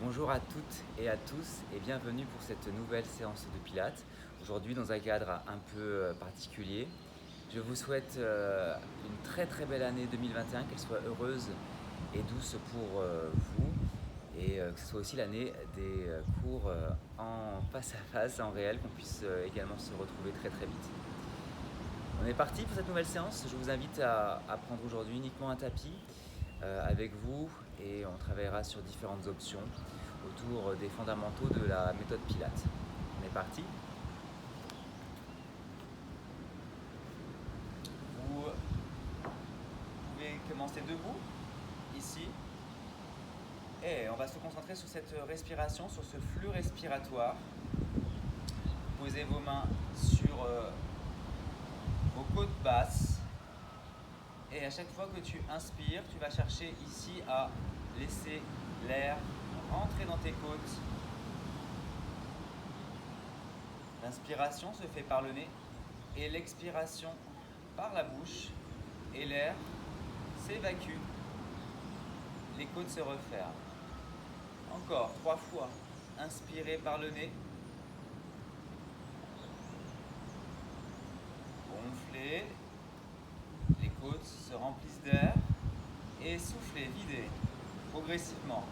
Bonjour à toutes et à tous et bienvenue pour cette nouvelle séance de Pilates. Aujourd'hui dans un cadre un peu particulier. Je vous souhaite une très belle année 2021, qu'elle soit heureuse et douce pour vous et que ce soit aussi l'année des cours en face à face, en réel, qu'on puisse également se retrouver très vite. On est parti pour cette nouvelle séance. Je vous invite à prendre aujourd'hui uniquement un tapis avec vous et on travaillera sur différentes options autour des fondamentaux de la méthode Pilates. On est parti. Vous pouvez commencer debout, ici. Et on va se concentrer sur cette respiration, sur ce flux respiratoire. Posez vos mains sur vos côtes basses. Et à chaque fois que tu inspires, tu vas chercher ici à laisser l'air rentrer dans tes côtes. L'inspiration se fait par le nez et l'expiration par la bouche. Et l'air s'évacue. Les côtes se referment. Encore 3 fois. Inspirez par le nez. Gonflez. Les côtes se remplissent d'air. Et soufflez, videz progressivement.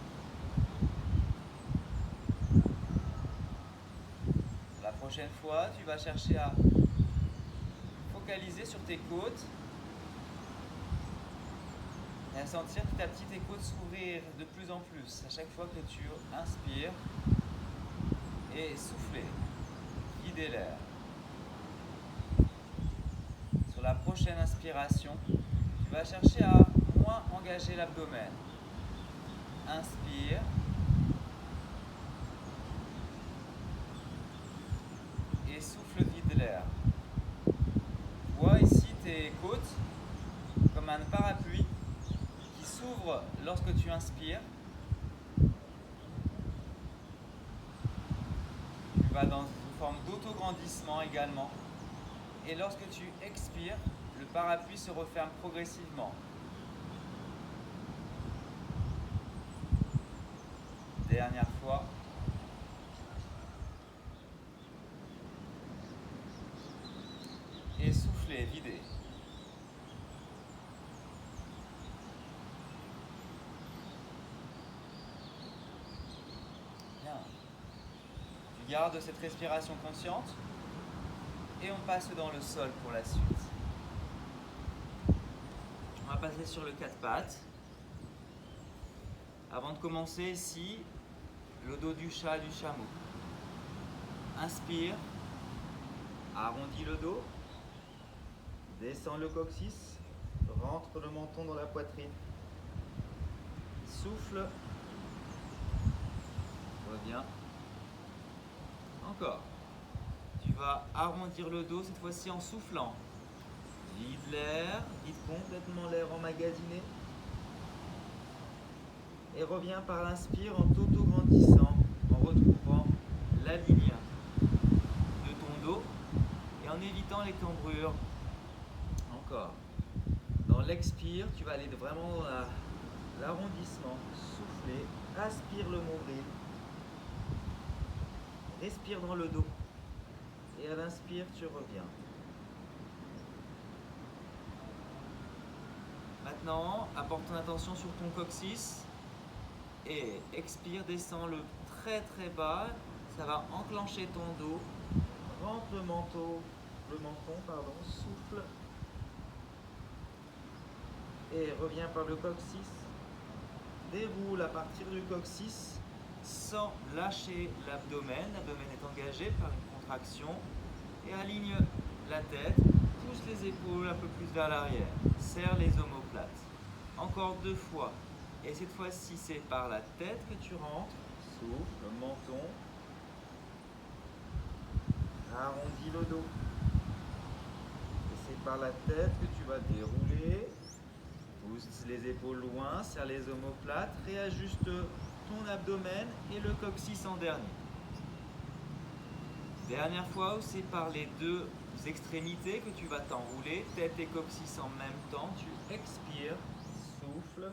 La prochaine fois, tu vas chercher à focaliser sur tes côtes et à sentir petit à petit tes côtes s'ouvrir de plus en plus à chaque fois que tu inspires et souffler, vider l'air. Sur la prochaine inspiration, tu vas chercher à moins engager l'abdomen. Inspire. Et souffle, vide l'air. Vois ici tes côtes comme un parapluie qui s'ouvre lorsque tu inspires. Tu vas dans une forme d'autograndissement également. Et lorsque tu expires, le parapluie se referme progressivement. Dernière fois. Et soufflez, videz. Bien. Tu gardes cette respiration consciente et on passe dans le sol pour la suite. On va passer sur le 4 pattes. Avant de commencer ici, le dos du chat, du chameau. Inspire, arrondis le dos, descends le coccyx, rentre le menton dans la poitrine. Souffle, reviens. Encore. Tu vas arrondir le dos cette fois-ci en soufflant. Vide l'air, vide complètement l'air emmagasiné. Et reviens par l'inspire en t'auto-grandissant, en retrouvant la ligne de ton dos et en évitant les cambrures. Encore. Dans l'expire, tu vas aller vraiment dans l'arrondissement. Souffler, aspire le nombril. Respire dans le dos. Et à l'inspire, tu reviens. Maintenant, apporte ton attention sur ton coccyx. Et expire, descends-le très bas. Ça va enclencher ton dos. Rentre le menton, souffle. Et reviens par le coccyx. Déroule à partir du coccyx sans lâcher l'abdomen. L'abdomen est engagé par une contraction. Et aligne la tête. Pousse les épaules un peu plus vers l'arrière. Serre les omoplates. Encore 2 fois. Et cette fois-ci, c'est par la tête que tu rentres. Souffle, le menton. Arrondis le dos. Et c'est par la tête que tu vas dérouler. Pousse les épaules loin, serre les omoplates. Réajuste ton abdomen et le coccyx en dernier. Dernière fois où c'est par les 2 extrémités que tu vas t'enrouler. Tête et coccyx en même temps. Tu expires, souffle.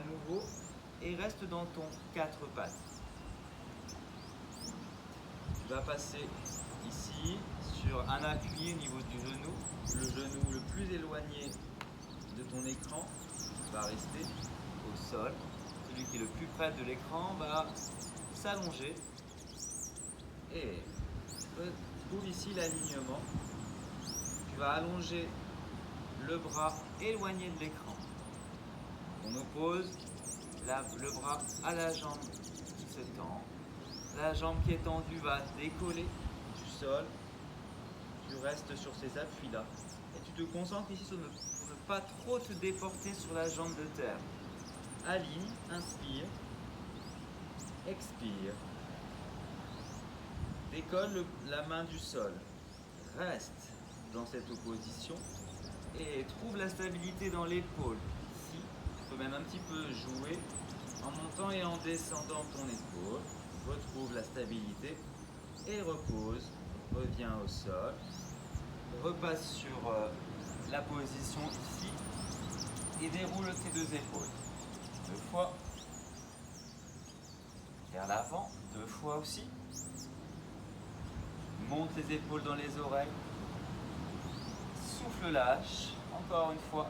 à nouveau et reste dans ton 4 pattes. Tu vas passer ici sur un appui au niveau du genou. Le genou le plus éloigné de ton écran va rester au sol. Celui qui est le plus près de l'écran va s'allonger. Et trouve ici l'alignement. Tu vas allonger le bras éloigné de l'écran. On oppose le bras à la jambe qui se tend. La jambe qui est tendue va décoller du sol. Tu restes sur ces appuis-là. Et tu te concentres ici pour ne pas trop te déporter sur la jambe de terre. Aligne, inspire, expire. Décolle la main du sol. Reste dans cette opposition et trouve la stabilité dans l'épaule. Ici, tu peux même un petit peu jouer en montant et en descendant ton épaule. Retrouve la stabilité et repose. Reviens au sol. Repasse sur la position ici et déroule tes deux épaules. 2 fois. Vers l'avant, 2 fois aussi. Monte les épaules dans les oreilles. Souffle, lâche. Encore une fois.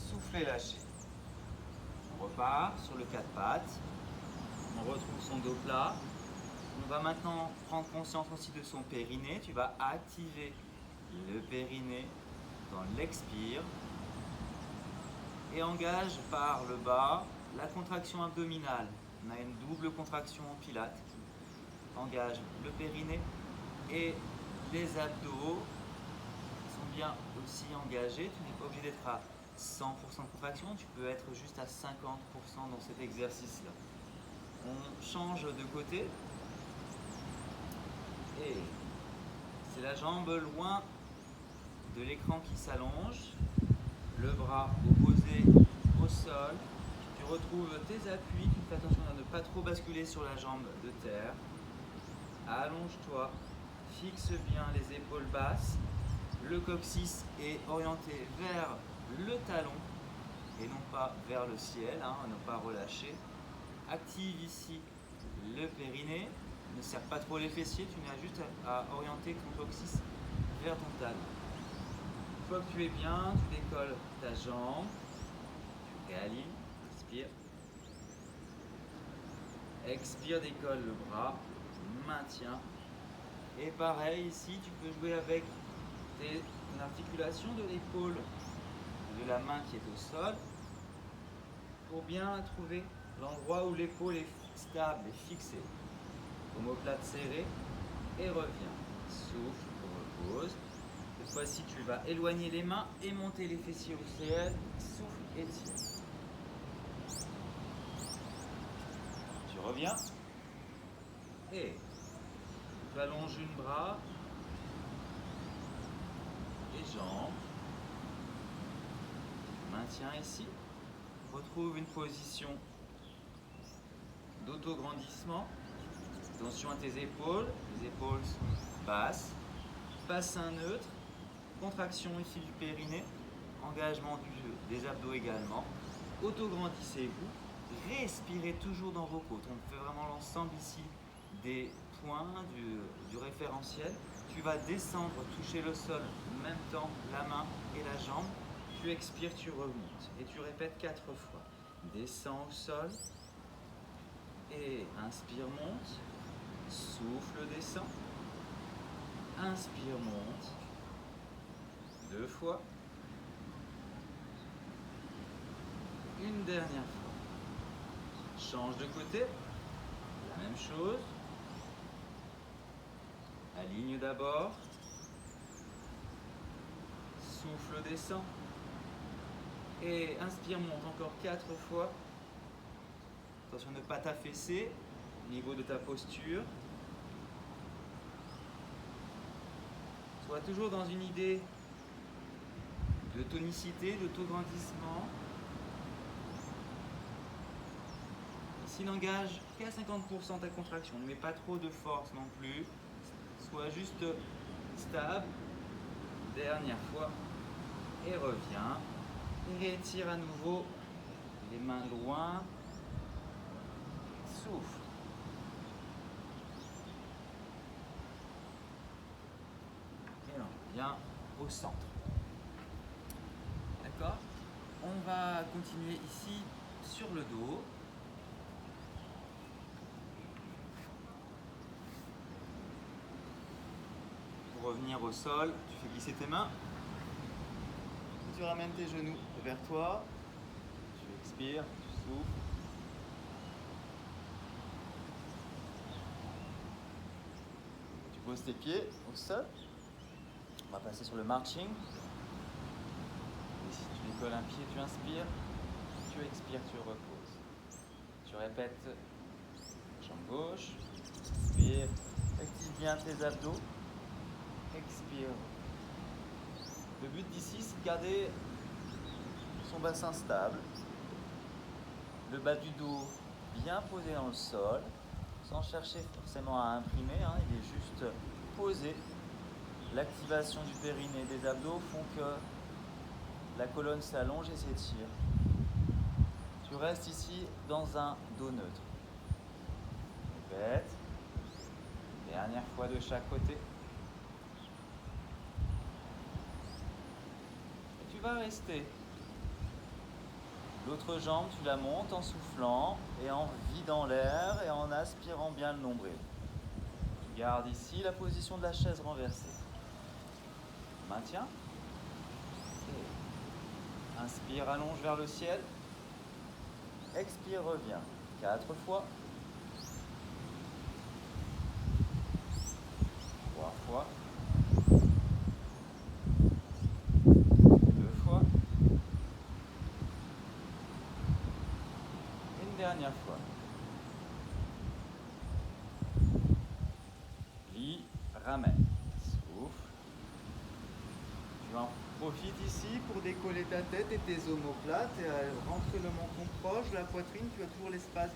Souffle et lâchez. On repart sur le 4 pattes. On retrouve son dos plat. On va maintenant prendre conscience aussi de son périnée. Tu vas activer le périnée dans l'expire. Et engage par le bas la contraction abdominale. On a une double contraction en pilates. Engage le périnée et les abdos sont bien aussi engagés. Tu n'es pas obligé d'être à 100% de contraction, tu peux être juste à 50% dans cet exercice-là. On change de côté et c'est la jambe loin de l'écran qui s'allonge, le bras opposé au sol. Tu retrouves tes appuis, tu fais attention à ne pas trop basculer sur la jambe de terre. Allonge-toi, fixe bien les épaules basses, le coccyx est orienté vers le talon et non pas vers le ciel, ne pas relâcher. Active ici le périnée, ne serre pas trop les fessiers, tu n'as juste à orienter ton coccyx vers ton talon. Une fois que tu es bien, tu décolles ta jambe, tu réalignes, inspire. Expire, décolle le bras, maintien. Et pareil ici, tu peux jouer avec ton articulation de l'épaule, de la main qui est au sol, pour bien trouver l'endroit où l'épaule est stable et fixée. Omoplate serrée et reviens. Souffle, repose. Cette fois-ci, tu vas éloigner les mains et monter les fessiers au ciel. Souffle et tire. Tu reviens et tu allonges une bras et jambes. Maintiens ici. Retrouve une position d'autograndissement. Attention à tes épaules. Les épaules sont basses. Bassin neutre. Contraction ici du périnée. Engagement des abdos également. Autograndissez-vous. Respirez toujours dans vos côtes. On fait vraiment l'ensemble ici des points du référentiel. Tu vas descendre, toucher le sol, en même temps la main et la jambe. Tu expires, tu remontes. Et tu répètes 4 fois. Descends au sol. Et inspire, monte. Souffle, descend. Inspire, monte. 2 fois. Une dernière fois. Change de côté. La même chose. Aligne d'abord. Souffle, descend. Et inspire, monte encore 4 fois. Attention à ne pas t'affaisser au niveau de ta posture. Sois toujours dans une idée de tonicité, d'autograndissement. Ici, n'engage qu'à 50% ta contraction. Ne mets pas trop de force non plus. Sois juste stable. Dernière fois. Et reviens. Et réétire à nouveau les mains loin. Souffle. Et on revient au centre. D'accord? On va continuer ici sur le dos. Pour revenir au sol, tu fais glisser tes mains. Tu ramènes tes genoux vers toi. Tu expires, tu souffles. Tu poses tes pieds au sol. On va passer sur le marching. Et si tu décolles un pied, tu inspires. Tu expires, tu reposes. Tu répètes. Jambe gauche. Inspire. Active bien tes abdos. Expire. Le but d'ici, c'est de garder son bassin stable. Le bas du dos bien posé dans le sol, sans chercher forcément à imprimer, hein, il est juste posé. L'activation du périnée et des abdos font que la colonne s'allonge et s'étire. Tu restes ici dans un dos neutre. Répète. Dernière fois de chaque côté. Et tu vas rester. L'autre jambe, tu la montes en soufflant et en vidant l'air et en aspirant bien le nombril. Tu gardes ici la position de la chaise renversée. Maintiens. Et inspire, allonge vers le ciel. Expire, reviens. 4 fois. 3 fois. 2 fois. Une dernière fois. Plie, ramène. Souffle. Tu en profites ici pour décoller ta tête et tes omoplates et rentrer le menton proche de la poitrine. Tu as toujours l'espace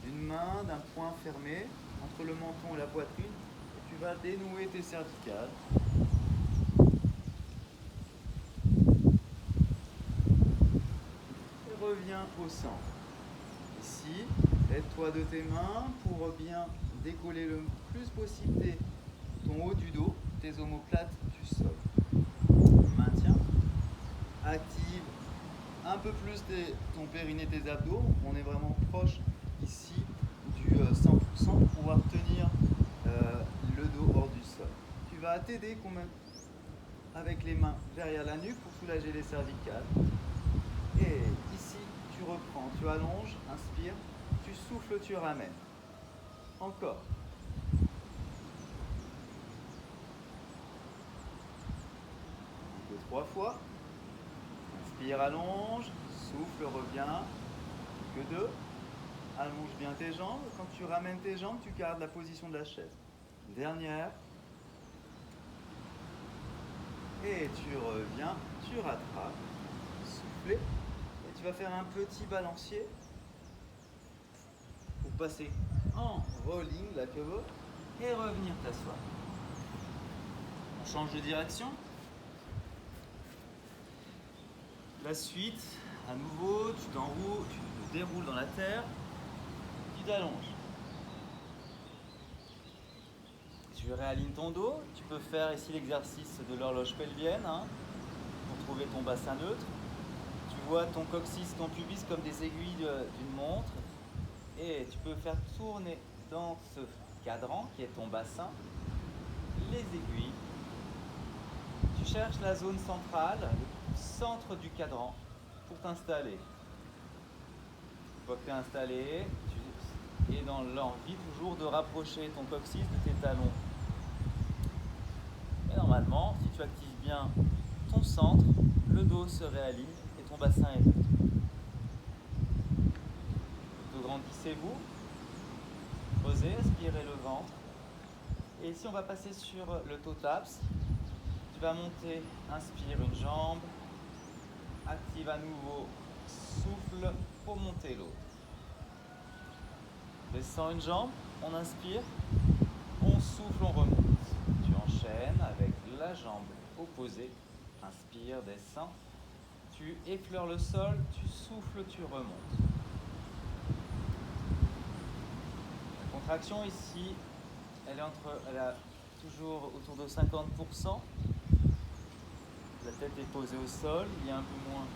d'une main, d'un poing fermé entre le menton et la poitrine. Et tu vas dénouer tes cervicales. Et reviens au centre. Ici, aide-toi de tes mains pour bien décoller le plus possible ton haut du dos, tes omoplates du sol. Maintiens. Active un peu plus ton périnée, tes abdos. On est vraiment proche ici du 100% pour pouvoir tenir le dos hors du sol. Tu vas t'aider avec les mains derrière la nuque pour soulager les cervicales. Et ici, tu reprends, tu allonges, inspire, tu souffles, tu ramènes. Encore. 3 fois. Inspire, allonge, souffle, reviens. Que 2. Allonge bien tes jambes. Quand tu ramènes tes jambes, tu gardes la position de la chaise. Dernière. Et tu reviens, tu rattrapes. Soufflez. Et tu vas faire un petit balancier pour passer en rolling la queue et revenir t'asseoir. On change de direction. La suite, à nouveau, tu t'enroules, tu te déroules dans la terre, tu t'allonges. Tu réalignes ton dos, tu peux faire ici l'exercice de l'horloge pelvienne pour trouver ton bassin neutre. Tu vois ton coccyx, ton pubis comme des aiguilles d'une montre et tu peux faire tourner dans ce cadran qui est ton bassin les aiguilles. Tu cherches la zone centrale, le centre du cadran pour t'installer. Une fois que tu es installé, tu es dans l'envie toujours de rapprocher ton coccyx de tes talons. Et normalement, si tu actives bien ton centre, le dos se réaligne et ton bassin est neutre. Grandissez-vous, creusez, aspirez le ventre. Et ici, on va passer sur le toe taps. Tu vas monter, inspire une jambe, active à nouveau, souffle pour monter l'autre. Descends une jambe, on inspire, on souffle, on remonte. Tu enchaînes avec la jambe opposée, inspire, descends, Tu effleures le sol, tu souffles, tu remontes. La contraction ici, elle a toujours autour de 50%. La tête est posée au sol, il y a un peu moins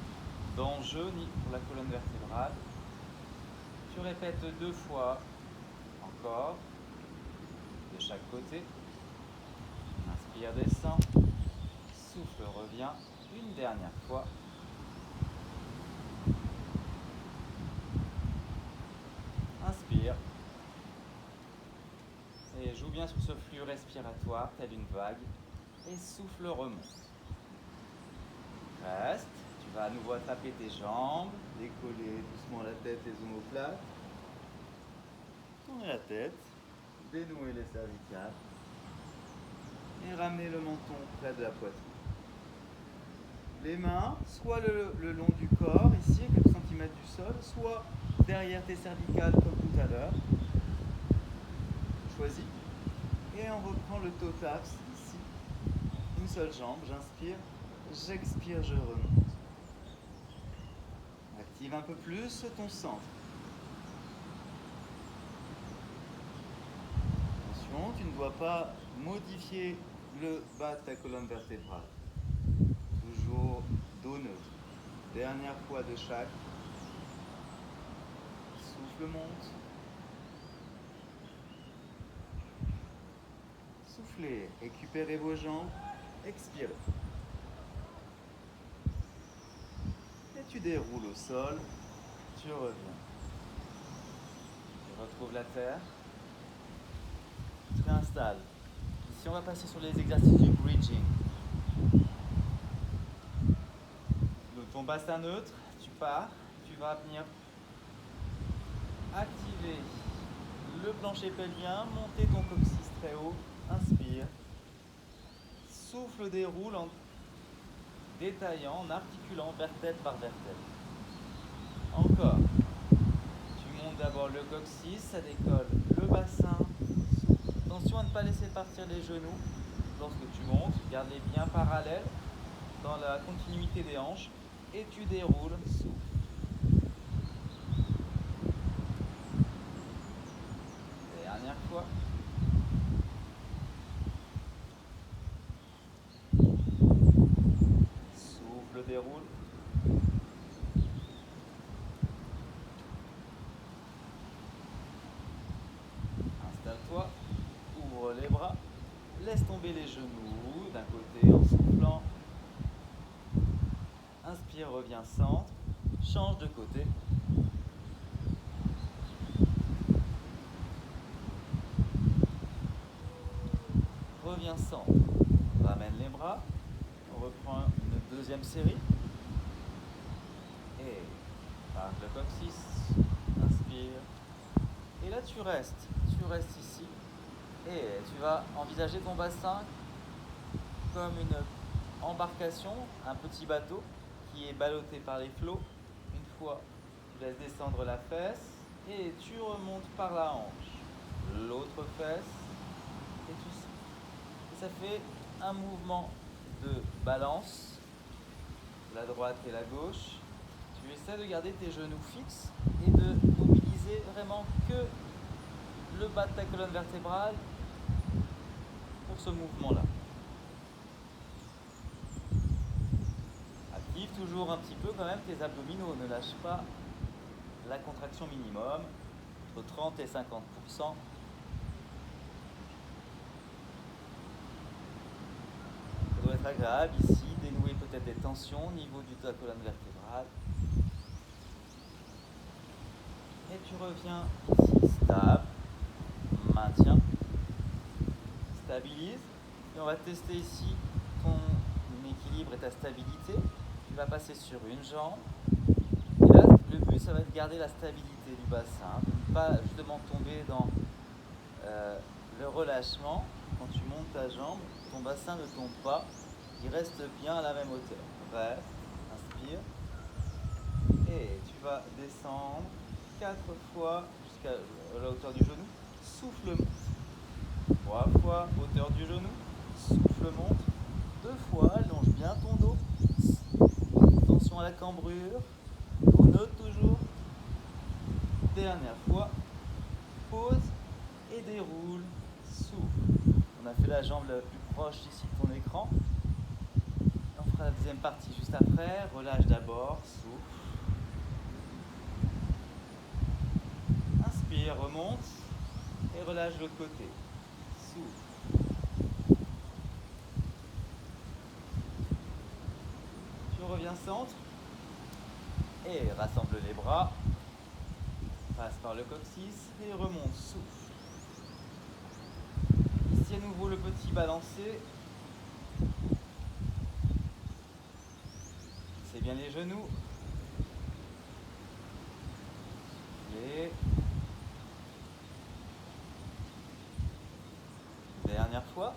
d'enjeu pour la colonne vertébrale. Tu répètes 2 fois encore, de chaque côté. Inspire, descend. Souffle, revient. Une dernière fois. Inspire. Et joue bien sur ce flux respiratoire, tel une vague. Et souffle, remonte. Reste. Tu vas à nouveau attraper tes jambes, décoller doucement la tête, les omoplates. Tourner la tête, dénouer les cervicales. Et ramener le menton près de la poitrine. Les mains, soit le long du corps, ici, à 4 cm du sol, soit derrière tes cervicales comme tout à l'heure. Choisis. Et on reprend le toe taps ici. Une seule jambe, j'inspire, j'expire, je remonte. Active un peu plus ton centre. Attention, tu ne dois pas modifier le bas de ta colonne vertébrale. Toujours dos neutre. Dernière fois de chaque. Souffle, monte. Soufflez, récupérez vos jambes, expirez. Et tu déroules au sol, tu reviens. Tu retrouves la terre. Tu réinstalles. Ici, on va passer sur les exercices du bridging. Ton bassin neutre, tu pars, tu vas venir activer le plancher pelvien, monter ton coccyx très haut, inspire, souffle, déroule en détaillant, en articulant vertèbre par vertèbre. Encore, tu montes d'abord le coccyx, ça décolle le bassin, souffle. Attention à ne pas laisser partir les genoux lorsque tu montes, garde-les bien parallèles dans la continuité des hanches. Et tu déroules, souffle. Dernière fois. Souffle, déroule. Installe-toi, ouvre les bras, laisse tomber les genoux d'un côté en soufflant. Inspire, reviens centre, change de côté. Reviens centre, ramène les bras, on reprend une deuxième série. Et arc le coccyx, inspire. Et là tu restes ici. Et tu vas envisager ton bassin comme une embarcation, un petit bateau qui est ballotté par les flots. Une fois, tu laisses descendre la fesse et tu remontes par la hanche. L'autre fesse et tu souffles. Et ça fait un mouvement de balance, la droite et la gauche. Tu essaies de garder tes genoux fixes et de mobiliser vraiment que le bas de ta colonne vertébrale pour ce mouvement-là. Active toujours un petit peu quand même tes abdominaux, ne lâche pas la contraction minimum, entre 30 et 50%. Ça doit être agréable ici, dénouer peut-être des tensions au niveau de ta colonne vertébrale. Et tu reviens ici, stable, maintien, stabilise. Et on va tester ici ton équilibre et ta stabilité. Tu vas passer sur une jambe. Et là, le but, ça va être de garder la stabilité du bassin, de ne pas justement tomber dans le relâchement. Quand tu montes ta jambe, ton bassin ne tombe pas, il reste bien à la même hauteur. Reste, inspire. Et tu vas descendre 4 fois jusqu'à la hauteur du genou. Souffle, monte. 3 fois, hauteur du genou. Souffle, monte. 2 fois, allonge bien ton dos. Attention à la cambrure. On note toujours. Dernière fois. Pose et déroule. Souffle. On a fait la jambe la plus proche ici de ton écran. On fera la deuxième partie juste après. Relâche d'abord. Souffle. Inspire, remonte. Et relâche de l'autre côté. Souffle. Tu reviens centre. Et rassemble les bras. Passe par le coccyx et remonte. Souffle. Ici à nouveau le petit balancé. C'est bien les genoux. Et dernière fois.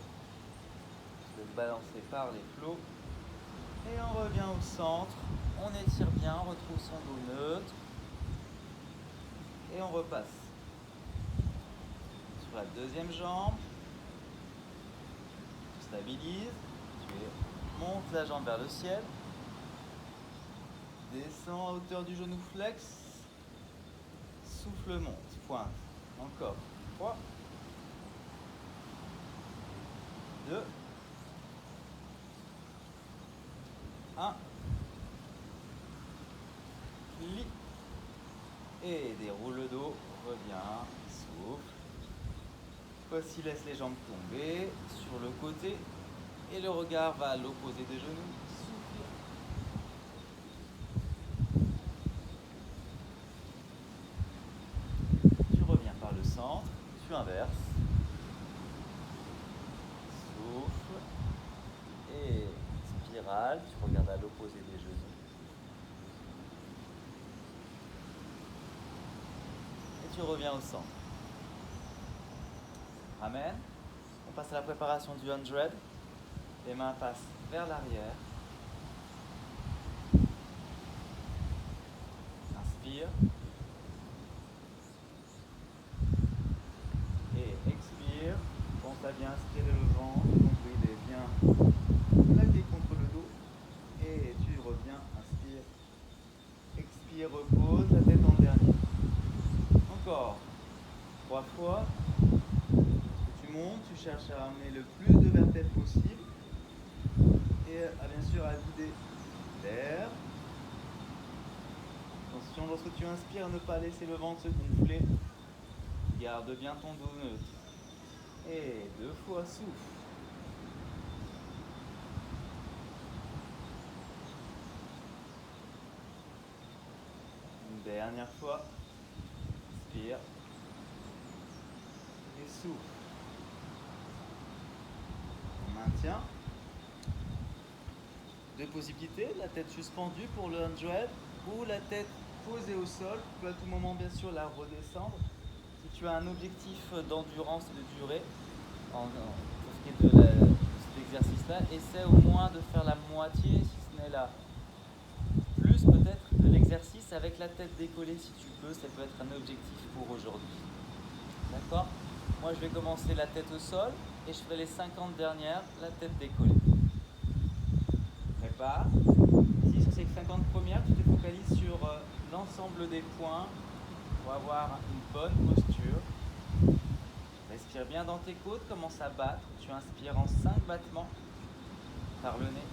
Je vais balancer par les flots. Et on revient au centre. On étire bien, on retrouve son dos neutre. Et on repasse. Sur la deuxième jambe. Tu stabilises. Tu montes la jambe vers le ciel. Descends à hauteur du genou flex. Souffle, monte. Pointe. Encore. 3. 2. 1. Plie. Et déroule le dos. Reviens. Souffle. Voici, laisse les jambes tomber sur le côté. Et le regard va à l'opposé des genoux. Souffle. Tu reviens par le centre. Tu inverses. Souffle. Et spirale. Tu regardes à l'opposé des genoux. Et tu reviens au centre. Amen. On passe à la préparation du 100. Les mains passent vers l'arrière. Inspire. Et expire. Pense à bien inspirer le ventre. Le nombril est bien plaqué contre le dos. Et tu reviens. Inspire. Expire, repose. La tête en dernier. Encore. 3 fois. Tu montes. Tu cherches à ramener le plus de vertèbres possible. Et bien sûr à vider l'air. Attention lorsque tu inspires, ne pas laisser le ventre se gonfler. Garde bien ton dos neutre. Et 2 fois, souffle. Une dernière fois. Inspire. Et souffle. On maintient. 2 possibilités, la tête suspendue pour le 100 ou la tête posée au sol. Tu peux à tout moment bien sûr la redescendre. Si tu as un objectif d'endurance et de durée pour ce qui est de cet exercice-là, essaie au moins de faire la moitié, si ce n'est la plus peut-être, de l'exercice avec la tête décollée si tu peux. Ça peut être un objectif pour aujourd'hui. D'accord ? Moi je vais commencer la tête au sol et je ferai les 50 dernières, la tête décollée. Prépare. Si sur ces 50 premières, tu te focalises sur l'ensemble des points pour avoir une bonne posture. Respire bien dans tes côtes, commence à battre. Tu inspires en 5 battements par le nez.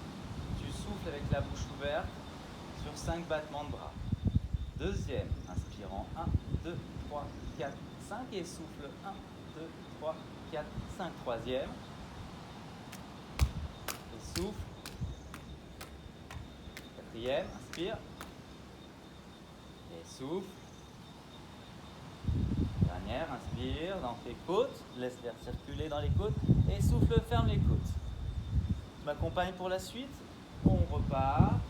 Tu souffles avec la bouche ouverte sur 5 battements de bras. Deuxième, inspire en 1, 2, 3, 4, 5 et souffle 1, 2, 3, 4, 5. Troisième. Et souffle. Quatrième, inspire. Et souffle. Dernière, inspire dans tes côtes. Laisse l'air circuler dans les côtes. Et souffle, ferme les côtes. Tu m'accompagnes pour la suite. On repart.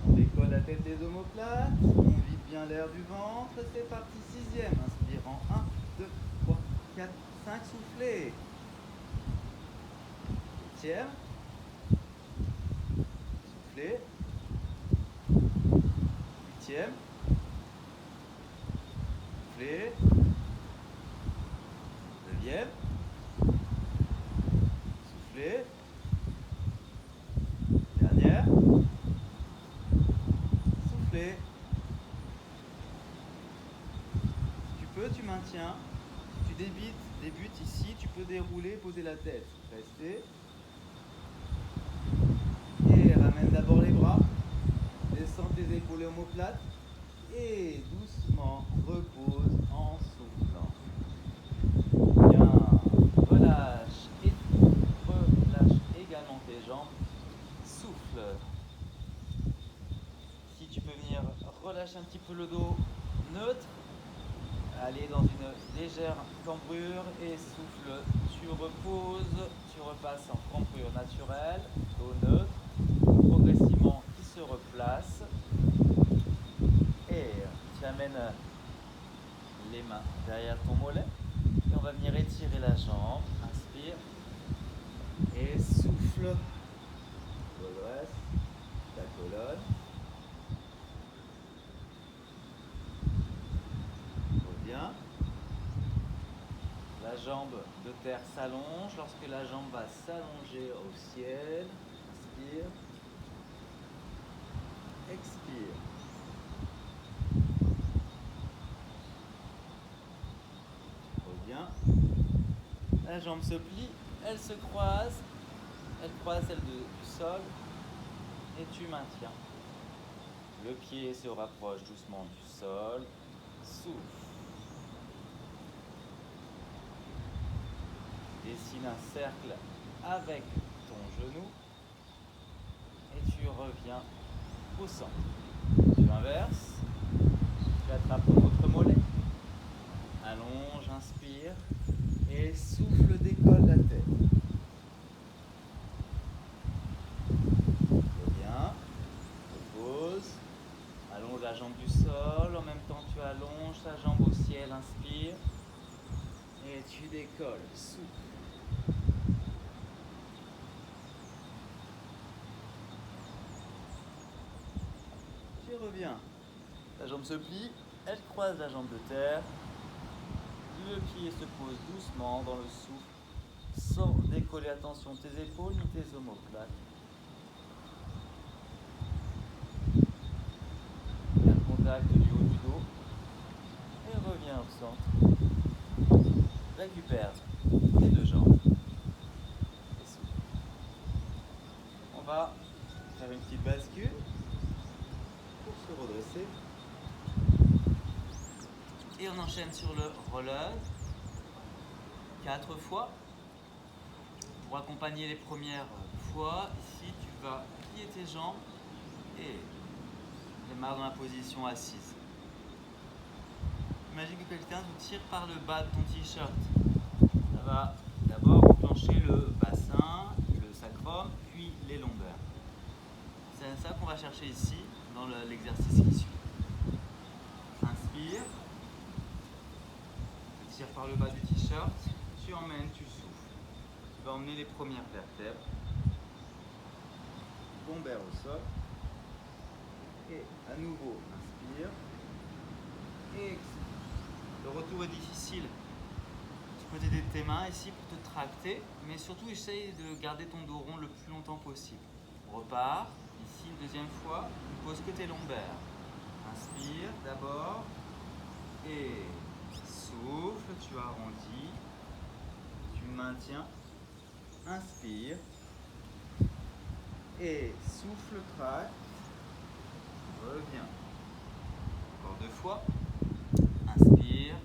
On décolle la tête des omoplates. On vide bien l'air du ventre. C'est parti. Sixième. Inspire en 1, 2, 3, 4, 5. Soufflez. Septième. Soufflez. Huitième. Soufflez. Neuvième. Soufflez. Dernière. souffler. Tu peux, tu maintiens. Tu débutes ici, tu peux dérouler, poser la tête. Rester. Et ramène d'abord les bras. Descends tes épaules omoplates. Et doucement repose en soufflant. Bien. Relâche également tes jambes. Souffle. Si tu peux venir relâcher un petit peu le dos neutre. Aller dans une légère cambrure et souffle. Tu reposes, tu repasses en cambrure naturelle, dos neutre, progressivement qui se replace. Et tu amènes les mains derrière ton mollet. Et on va venir étirer la jambe. Inspire. Et souffle. Redresse ta colonne. Reviens. La jambe de terre s'allonge. Lorsque la jambe va s'allonger au ciel, inspire. Expire. Reviens. La jambe se plie, elle se croise. Elle croise celle du sol. Et tu maintiens. Le pied se rapproche doucement du sol. Souffle. Dessine un cercle avec ton genou. Et tu reviens au centre. Tu inverses. Tu attrapes ton autre mollet. Allonge, inspire. Et souffle, décolle la tête. Reviens. Repose. Allonge la jambe du sol. En même temps, tu allonges ta jambe au ciel. Inspire. Et tu décolles. Souffle. Tu reviens. La jambe se plie. Elle croise la jambe de terre. Le pied se pose doucement dans le souffle, sans décoller, attention, tes épaules ni tes omoplates. Bien le contact du haut du dos. Et reviens au centre. Récupère tes deux jambes. Et souffle. On va faire une petite bascule pour se redresser. Et on enchaîne sur le roller 4 fois. Pour accompagner les premières fois, ici tu vas plier tes jambes et démarre dans la position assise. Imagine que quelqu'un te tire par le bas de ton t-shirt. Ça va d'abord enclencher le bassin, le sacrum, puis les lombaires. C'est ça qu'on va chercher ici dans l'exercice qui suit. Inspire. Tire par le bas du t-shirt, tu emmènes, tu souffles. Tu vas emmener les premières vertèbres. Lombaire au sol. Et à nouveau, inspire. Et expire. Le retour est difficile. Tu peux t'aider de tes mains ici pour te tracter, mais surtout essaye de garder ton dos rond le plus longtemps possible. Repars. Ici, une deuxième fois, ne pose que tes lombaires. Inspire d'abord. Et souffle, tu arrondis, tu maintiens, inspire, et souffle, traque, reviens. Encore 2 fois, inspire,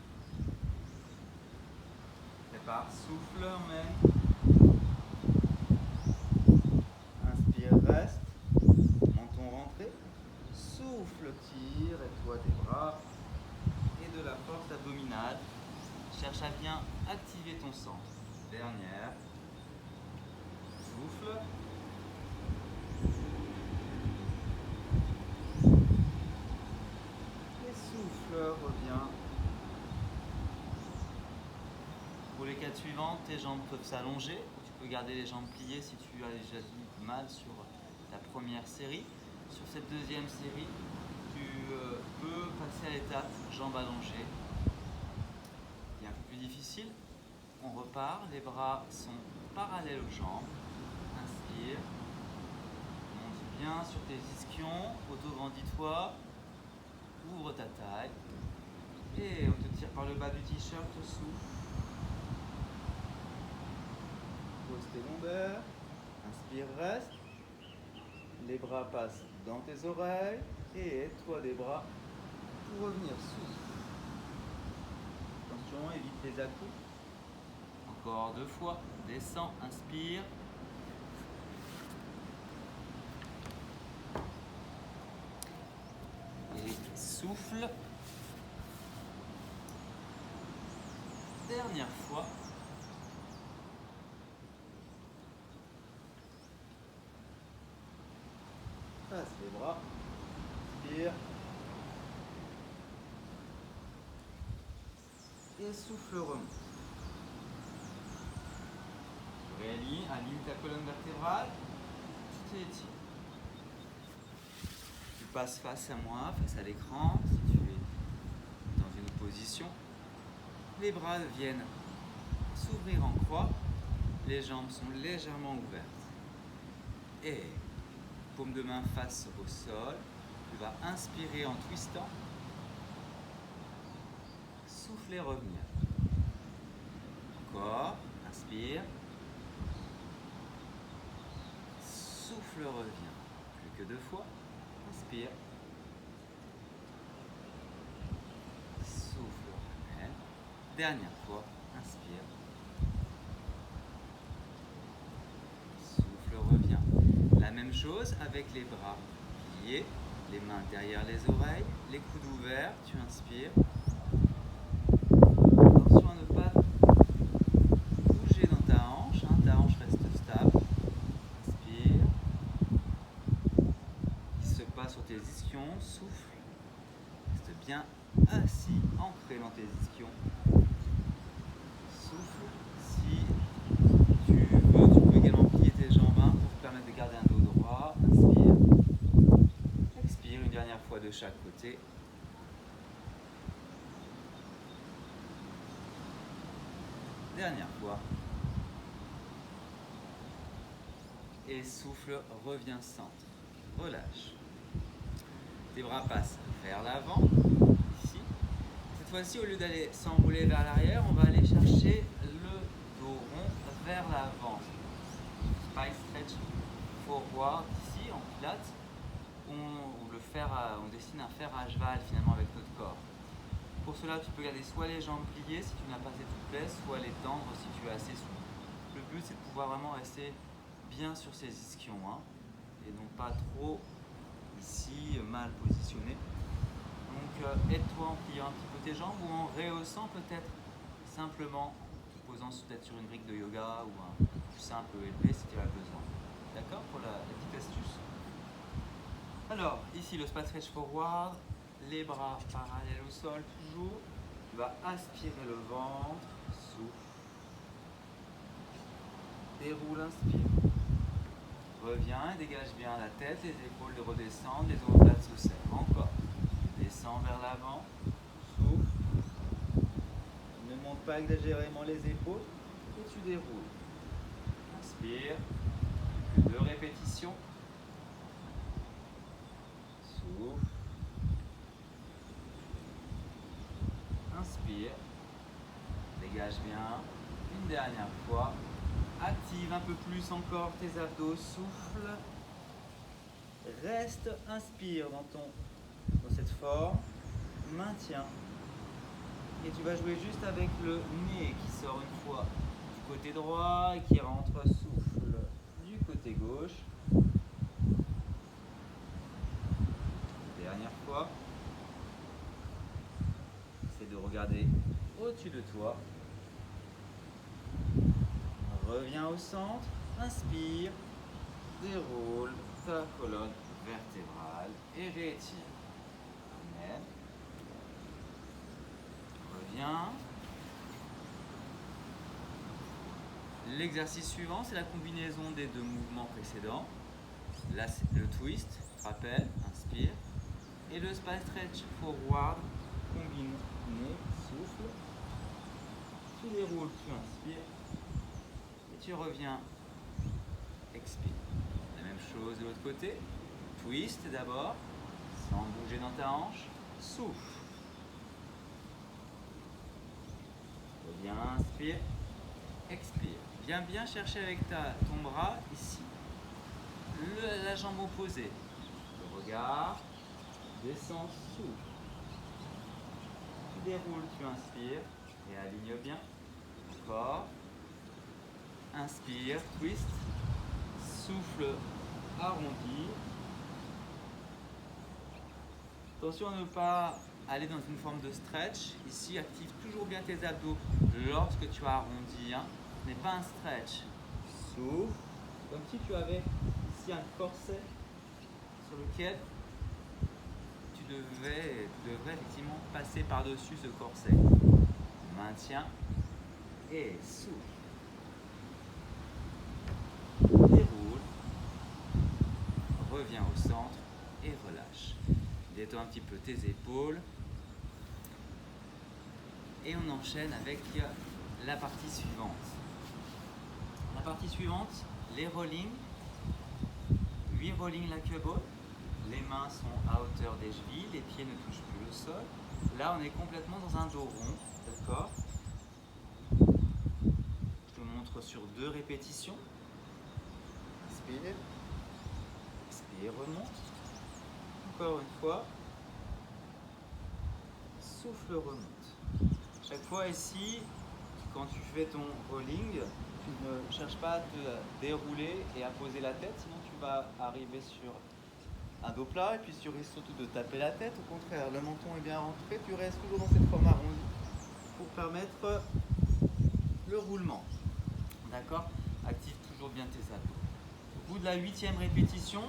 prépare, souffle, emmène, inspire, reste, menton rentré, souffle, tire, et-toi des bras. De la force abdominale. Cherche à bien activer ton centre. Dernière. Souffle. Et souffle, reviens. Pour les 4 suivantes, tes jambes peuvent s'allonger. Tu peux garder les jambes pliées si tu as déjà eu mal sur ta première série. Sur cette deuxième série, tu peux passer à l'étape jambes allongées. Il est un peu plus difficile. On repart, les bras sont parallèles aux jambes. Inspire. Monte bien sur tes ischions, auto-grandis-toi. Ouvre ta taille. Et on te tire par le bas du t-shirt, souffle. Pose tes lombaires. Inspire, reste. Les bras passent dans tes oreilles. Et aide-toi des bras pour revenir. Souffle. Attention, évite les à-coups. Encore 2 fois. Descends, inspire. Et souffle. Dernière fois. Passe les bras. Inspire. Et souffle, remonte. Aligne ta colonne vertébrale. Tu t'étires. Tu passes face à moi, face à l'écran, si tu es dans une position. Les bras viennent s'ouvrir en croix. Les jambes sont légèrement ouvertes. Et paume de main face au sol. Tu vas inspirer en twistant. Souffler, revenir. Encore. Inspire. Souffle, revient. Plus que 2 fois. Inspire. Souffle, ramène. Dernière fois. Inspire. Souffle, revient. La même chose avec les bras pliés, les mains derrière les oreilles, les coudes ouverts. Tu inspires. Attention à ne pas bouger dans ta hanche. Ta hanche reste stable. Inspire. Il se passe sur tes ischions. Souffle. Reste bien assis, ancré dans tes ischions. Souffle. Si tu veux, tu peux également plier tes jambes pour te permettre de garder un dos droit. Inspire. Expire une dernière fois de chaque côté. Dernière fois. Et souffle, reviens centre. Relâche. Tes bras passent vers l'avant. Ici. Cette fois-ci, au lieu d'aller s'enrouler vers l'arrière, on va aller chercher le dos rond vers l'avant. Spine stretch forward. Ici, en pilates, on dessine un fer à cheval finalement avec notre corps. Pour cela, tu peux garder soit les jambes pliées si tu n'as pas assez de souplesse, soit les tendre si tu es assez souple. Le but, c'est de pouvoir vraiment rester bien sur ses ischions, et non pas trop ici mal positionné. Donc aide-toi en pliant un petit peu tes jambes ou en rehaussant peut-être simplement, te posant peut-être sur une brique de yoga ou un coussin un peu élevé si tu as besoin. D'accord, pour la petite astuce. Alors ici le spine stretch forward, les bras parallèles au sol toujours. Tu vas aspirer le ventre, souffle, déroule, inspire. Reviens, dégage bien la tête, les épaules redescendent, les omoplates se serrent. Encore. Descends vers l'avant, souffle. Ne monte pas exagérément les épaules et tu déroules. Inspire. 2 répétitions. Souffle. Inspire. Dégage bien. Une dernière fois. Active un peu plus encore tes abdos. Souffle. Reste. Inspire dans cette forme. Maintiens. Et tu vas jouer juste avec le nez qui sort une fois du côté droit et qui rentre. Souffle du côté gauche. Dernière fois. Essaie de regarder au-dessus de toi. Reviens au centre. Inspire. Déroule ta colonne vertébrale et réétire. Amen. Reviens. L'exercice suivant, c'est la combinaison des 2 mouvements précédents. Là, c'est le twist, tu te rappelles, inspire. Et le spine stretch forward, combine nez, souffle. Tu déroules, tu inspires. Et tu reviens, expire. La même chose de l'autre côté. Twist d'abord, sans bouger dans ta hanche. souffle. Reviens, inspire, expire. Viens bien chercher avec ton bras ici, la jambe opposée. Le regard, descend, souffle. Tu déroules, tu inspires et aligne bien. Encore. Inspire, twist, souffle, arrondi. Attention à ne pas aller dans une forme de stretch. Ici, active toujours bien tes abdos lorsque tu as arrondi. Ce n'est pas un stretch. Souffle, comme si tu avais ici un corset sur lequel tu devrais effectivement passer par-dessus ce corset. Maintiens et souffle. Déroule. Reviens au centre et relâche. Détends un petit peu tes épaules. Et on enchaîne avec la partie suivante. La partie suivante, les rollings. 8 rollings like a ball. Les mains sont à hauteur des chevilles, les pieds ne touchent plus le sol. Là, on est complètement dans un dos rond, d'accord? Je te montre sur 2 répétitions. Inspire. Expire, remonte. Encore une fois. Souffle, remonte. Chaque fois ici, quand tu fais ton rolling, tu ne cherches pas à te dérouler et à poser la tête, sinon tu vas arriver sur un dos plat et puis tu risques surtout de taper la tête. Au contraire, le menton est bien rentré, tu restes toujours dans cette forme arrondie pour permettre le roulement. D'accord? Active toujours bien tes abdos. Au bout de la 8e répétition,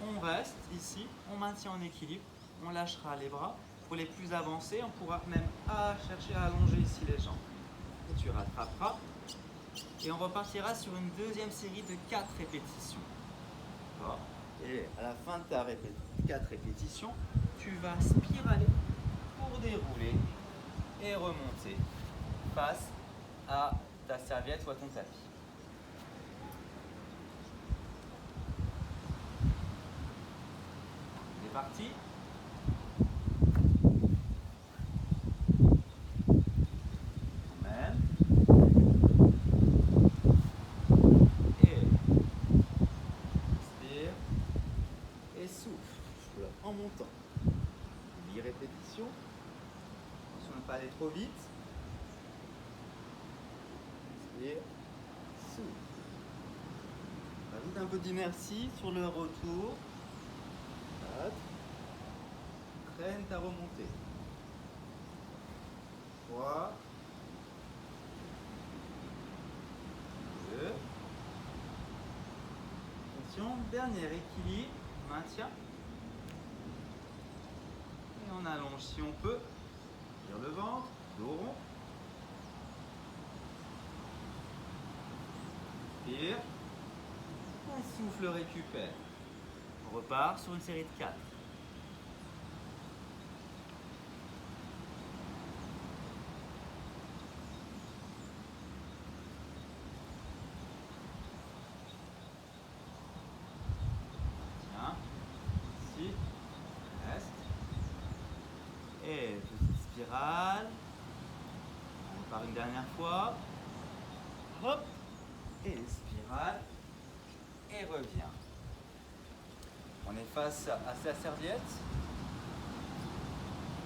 on reste ici, on maintient en équilibre, on lâchera les bras. Pour les plus avancés, on pourra même chercher à allonger ici les jambes. Et tu rattraperas. Et on repartira sur une 2e série de 4 répétitions. D'accord? Et à la fin de ta 4 répétitions, tu vas spiraler pour dérouler et remonter face à ta serviette ou à ton tapis. C'est parti. Même. Et expire. Et souffle en montant. 8 répétitions. Attention à ne pas aller trop vite. Inspire. Souffle. Rajoute un peu d'inertie sur le retour. 4. Traîne ta remontée. 3. 2. Attention, dernier équilibre. Maintien. Et on allonge si on peut. Tire le ventre, dos rond. Inspire. Un souffle, récupère. On repart sur une série de 4. Tiens. Ici. Reste. Et petite spirale. On repart une dernière fois. Hop. Et spirale. Et reviens. On est face à sa serviette.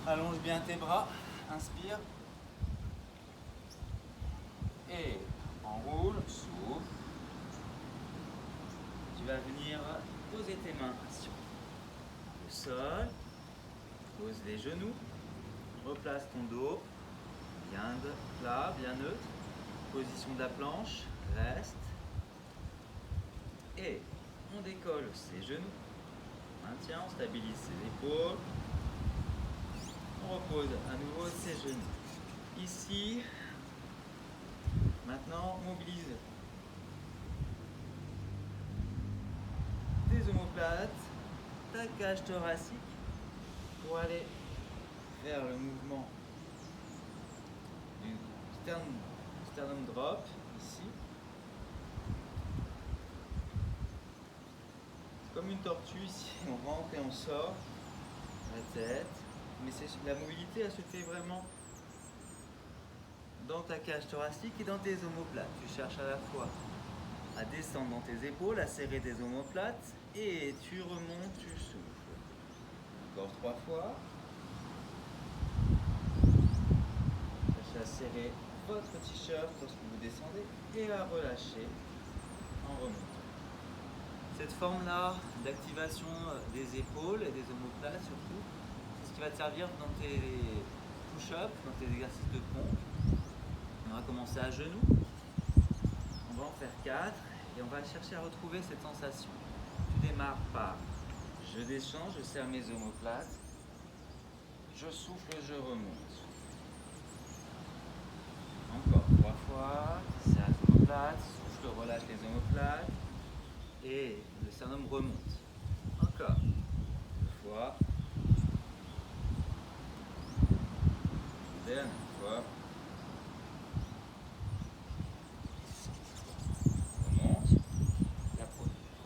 Allonge bien tes bras. Inspire. Et enroule. Souffle. Tu vas venir poser tes mains sur le sol. Pose les genoux. Replace ton dos. Bien plat, bien neutre. Position de la planche. Reste. Et on décolle ses genoux. Maintien, on stabilise ses épaules. On repose à nouveau ses genoux. Ici, maintenant, on mobilise tes omoplates, ta cage thoracique pour aller vers le mouvement du sternum drop ici. Comme une tortue ici, on rentre et on sort la tête, mais la mobilité, elle se fait vraiment dans ta cage thoracique et dans tes omoplates. Tu cherches à la fois à descendre dans tes épaules, à serrer tes omoplates et tu remontes, tu souffles. Encore 3 fois. Cherchez à serrer votre t-shirt lorsque vous descendez et à relâcher en remontant. Cette forme-là d'activation des épaules et des omoplates surtout, c'est ce qui va te servir dans tes push-ups, dans tes exercices de pompe. On va commencer à genoux. On va en faire 4 et on va chercher à retrouver cette sensation. Tu démarres par je descends, je serre mes omoplates, je souffle, je remonte. Encore 3 fois, serre les omoplates, souffle, relâche les omoplates et le sternum remonte. Encore 2 fois. Dernière fois.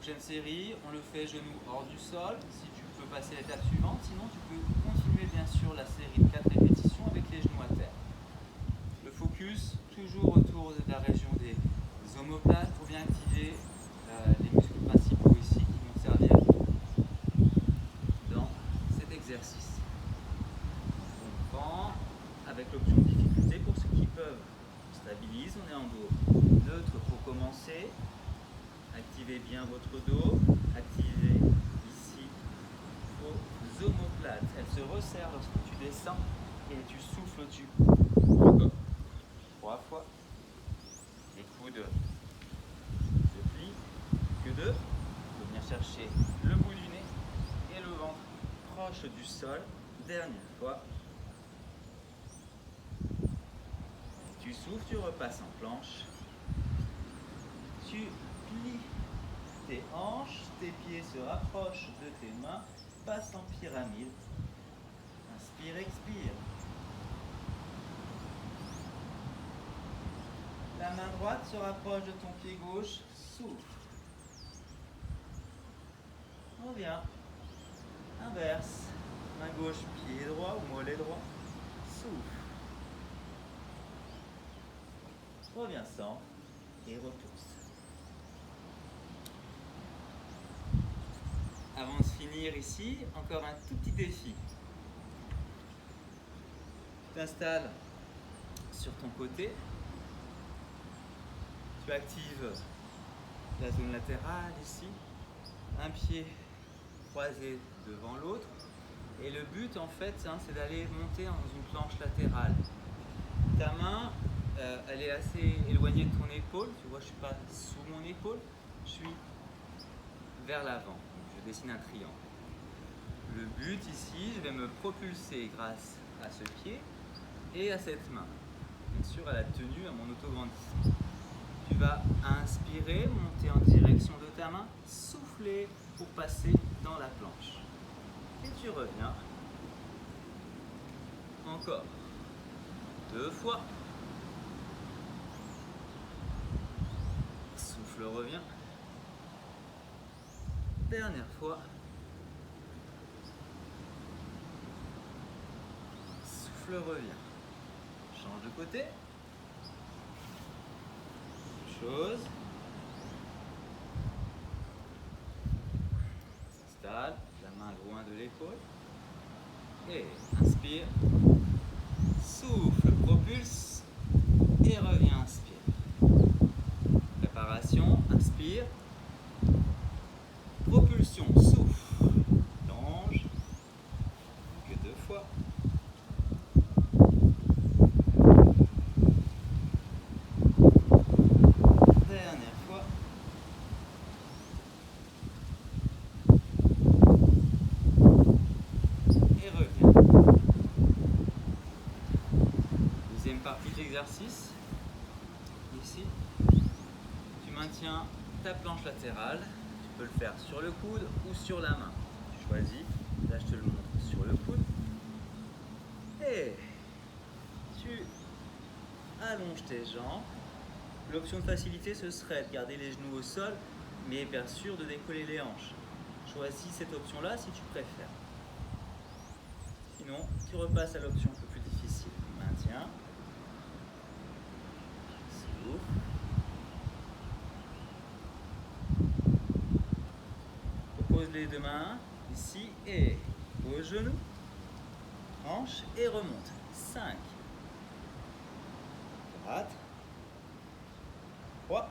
Prochaine série, on le fait genou hors du sol, si tu peux passer à l'étape suivante, sinon tu peux continuer bien sûr la série de 4 répétitions avec les genoux à terre. Le focus toujours autour de la région des omoplates pour bien activer les muscles principaux ici qui vont servir dans cet exercice. On prend avec l'option de difficulté pour ceux qui peuvent. On stabilise, on est en dos neutre pour commencer. Activez bien votre dos, activez ici vos omoplates. Elles se resserrent lorsque tu descends et tu souffles au-dessus. Encore 3 fois. Les coudes se plient. Que 2. Vous venir chercher le bout du nez et le ventre proche du sol. Dernière fois. Tu souffles, tu repasses en planche. Tu plies tes hanches, tes pieds se rapprochent de tes mains, passe en pyramide. Inspire, expire. La main droite se rapproche de ton pied gauche, souffle. Reviens. Inverse. Main gauche, pied droit ou mollet droit, souffle. Reviens sans et repousse. Avant de finir ici, encore un tout petit défi. Tu t'installes sur ton côté. Tu actives la zone latérale ici. Un pied croisé devant l'autre. Et le but en fait, c'est d'aller monter dans une planche latérale. Ta main, elle est assez éloignée de ton épaule. Tu vois, je ne suis pas sous mon épaule. Je suis vers l'avant. Je dessine un triangle. Le but ici, je vais me propulser grâce à ce pied et à cette main. Bien sûr, à la tenue, à mon autograndissement. Tu vas inspirer, monter en direction de ta main, souffler pour passer dans la planche. Et tu reviens. Encore 2 fois. Souffle, reviens. Dernière fois. Souffle, reviens. Change de côté. Chose. Installe la main loin de l'épaule. Et inspire. Souffle, propulse. Et reviens, inspire. Préparation, inspire. Propulsion, souffle. Longe. Que 2 fois. Dernière fois. Et reviens. Deuxième partie de l'exercice. Ici, tu maintiens ta planche latérale. Tu peux le faire sur le coude ou sur la main. Tu choisis. Là, je te le montre sur le coude. Et tu allonges tes jambes. L'option de facilité, ce serait de garder les genoux au sol, mais bien sûr de décoller les hanches. Choisis cette option-là si tu préfères. Sinon, Sinon, tu repasses à l'option un peu plus difficile. Maintiens. Souffle. Pose les deux mains ici et au genou. Hanche et remonte. 5. Droite. 3.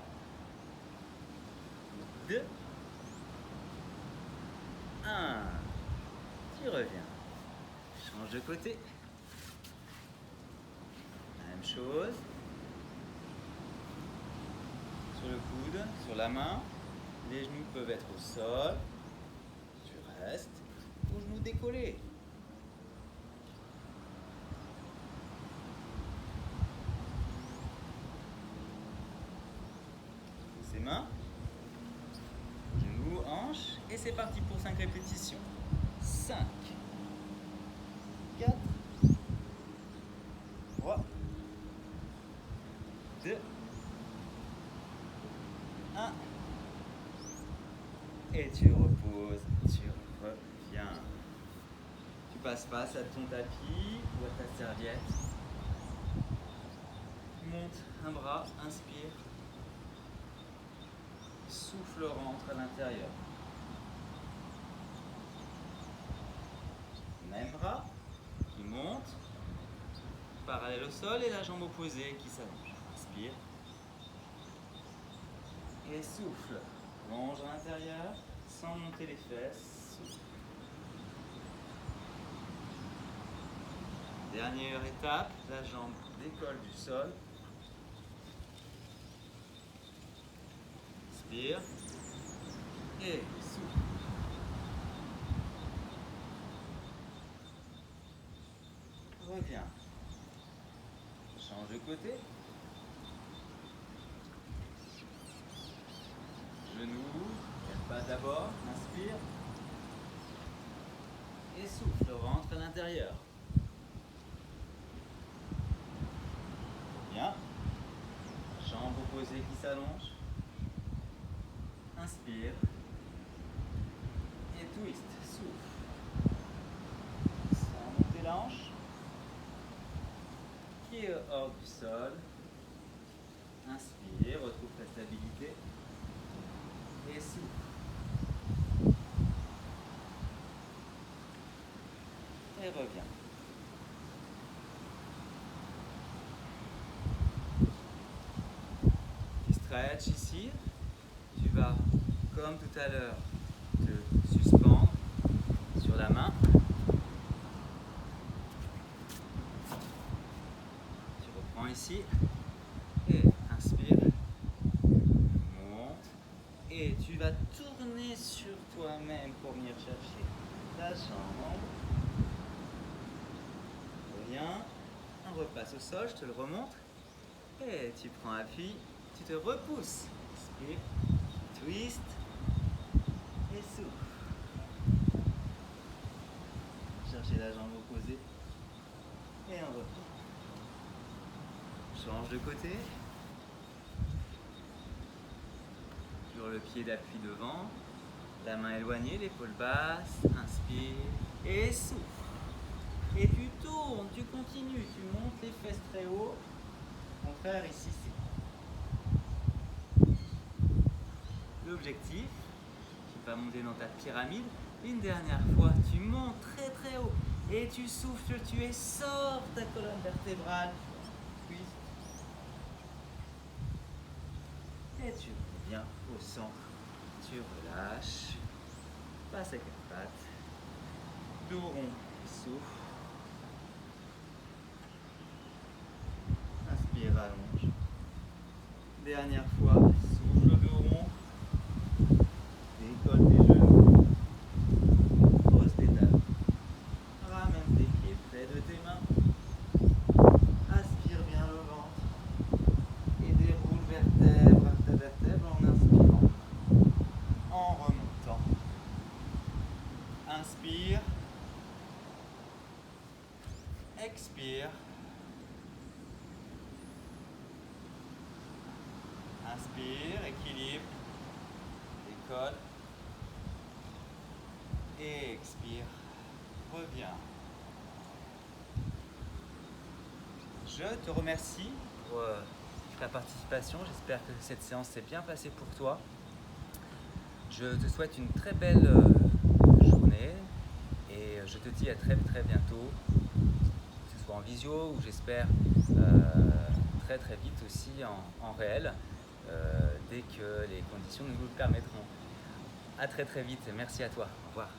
2. 1. Tu reviens. Change de côté. Même chose. Sur le coude, sur la main. Les genoux peuvent être au sol. Tu restes. Aux genoux décollés. Ses mains. Genoux, hanches. Et c'est parti pour 5 répétitions. 5. 4. 3. 2. 1. Et tu reposes, tu reviens. Tu passes face à ton tapis ou à ta serviette. Tu montes un bras, inspire. Souffle, rentre à l'intérieur. Même bras qui monte, parallèle au sol et la jambe opposée qui s'allonge. Inspire. Et souffle. Longe à l'intérieur, sans monter les fesses. Souffle. Dernière étape, la jambe décolle du sol. Inspire. Et souffle. Reviens. Change de côté. Genoux, pas d'abord, inspire. Et souffle, rentre à l'intérieur. Bien. Jambe opposée qui s'allonge. Inspire. Et twist, souffle. Sans monter la hanche. Pied hors du sol. Inspire, retrouve ta stabilité. Et souffle. Et reviens. Tu stretches ici. Tu vas, comme tout à l'heure, te suspendre sur la main. Tu reprends ici. Et inspire. Monte. Et tu vas tourner sur toi-même pour venir chercher ta jambe. Reviens. On repasse au sol, je te le remonte. Et tu prends appui, tu te repousses. Inspire, twist et souffle. Cherchez la jambe opposée. Et on reprend. Change de côté. Toujours le pied d'appui devant. La main éloignée, l'épaule basse. Inspire et souffle. Et tu tournes, tu continues, tu montes les fesses très haut. Au contraire, ici, c'est l'objectif. Tu vas monter dans ta pyramide. Une dernière fois, tu montes très très haut. Et tu souffles, tu essores ta colonne vertébrale. Twist. Et tu reviens au centre. Tu relâches. Passe à quatre pattes. Dos rond, souffle. Inspire, allonge. Dernière fois, souffle le dos rond. Décolle tes genoux. Pose tes talons. Ramène tes pieds près de tes mains. Aspire bien le ventre. Et déroule vertèbre après vertèbre en inspirant. En remontant. Inspire. Expire. Inspire, équilibre, décolle, et expire, reviens. Je te remercie pour ta participation. J'espère que cette séance s'est bien passée pour toi. Je te souhaite une très belle journée et je te dis à très très bientôt, que ce soit en visio ou j'espère très très vite aussi en réel, dès que les conditions nous le permettront. À très très vite, merci à toi, au revoir.